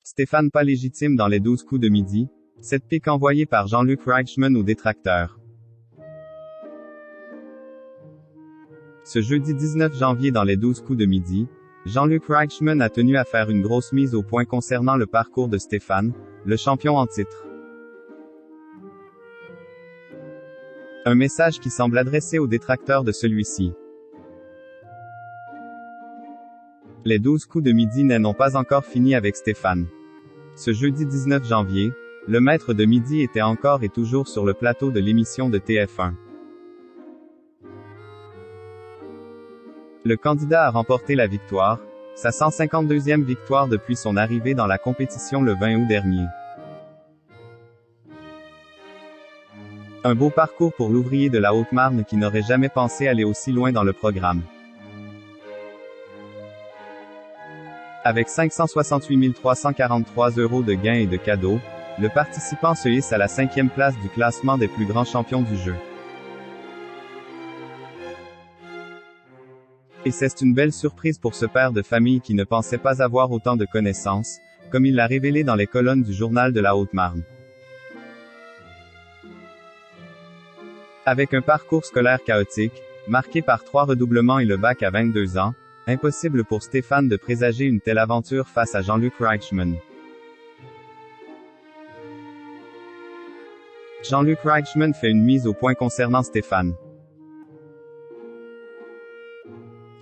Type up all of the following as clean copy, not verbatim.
Stéphane pas légitime dans les 12 coups de midi. Cette pique envoyée par Jean-Luc Reichmann aux détracteurs. Ce jeudi 19 janvier dans les 12 coups de midi, Jean-Luc Reichmann a tenu à faire une grosse mise au point concernant le parcours de Stéphane, le champion en titre. Un message qui semble adressé aux détracteurs de celui-ci. Les 12 coups de midi n'ont pas encore fini avec Stéphane. Ce jeudi 19 janvier, le maître de midi était encore et toujours sur le plateau de l'émission de TF1. Le candidat a remporté la victoire, sa 152e victoire depuis son arrivée dans la compétition le 20 août dernier. Un beau parcours pour l'ouvrier de la Haute-Marne qui n'aurait jamais pensé aller aussi loin dans le programme. Avec 568 343 € de gains et de cadeaux, le participant se hisse à la 5e place du classement des plus grands champions du jeu. Et c'est une belle surprise pour ce père de famille qui ne pensait pas avoir autant de connaissances, comme il l'a révélé dans les colonnes du journal de la Haute-Marne. Avec un parcours scolaire chaotique, marqué par 3 redoublements et le bac à 22 ans, impossible pour Stéphane de présager une telle aventure face à Jean-Luc Reichmann. Jean-Luc Reichmann fait une mise au point concernant Stéphane.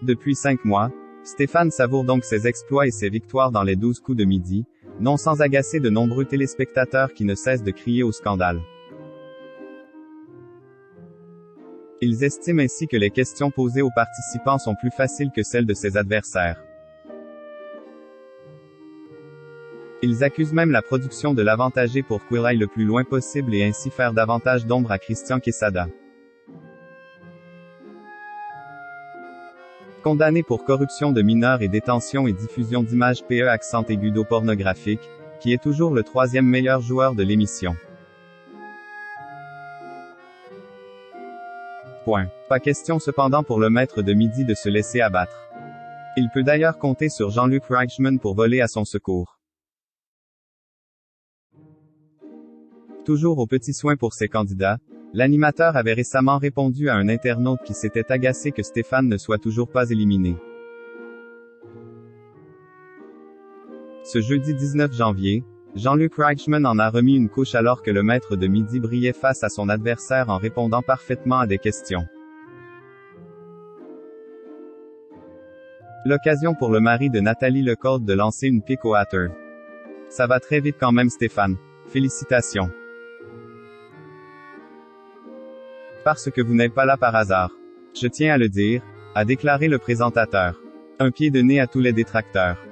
Depuis 5 mois, Stéphane savoure donc ses exploits et ses victoires dans les 12 coups de midi, non sans agacer de nombreux téléspectateurs qui ne cessent de crier au scandale. Ils estiment ainsi que les questions posées aux participants sont plus faciles que celles de ses adversaires. Ils accusent même la production de l'avantager pour qu'il aille le plus loin possible et ainsi faire davantage d'ombre à Christian Quesada. Condamné pour corruption de mineurs et détention et diffusion d'images pédopornographiques, qui est toujours le 3e meilleur joueur de l'émission. Point. Pas question cependant pour le maître de midi de se laisser abattre. Il peut d'ailleurs compter sur Jean-Luc Reichmann pour voler à son secours. Toujours aux petits soins pour ses candidats, l'animateur avait récemment répondu à un internaute qui s'était agacé que Stéphane ne soit toujours pas éliminé. Ce jeudi 19 janvier, Jean-Luc Reichmann en a remis une couche alors que le maître de midi brillait face à son adversaire en répondant parfaitement à des questions. L'occasion pour le mari de Nathalie Lecôte de lancer une pique au hater. Ça va très vite quand même Stéphane. Félicitations. Parce que vous n'êtes pas là par hasard. Je tiens à le dire, a déclaré le présentateur. Un pied de nez à tous les détracteurs.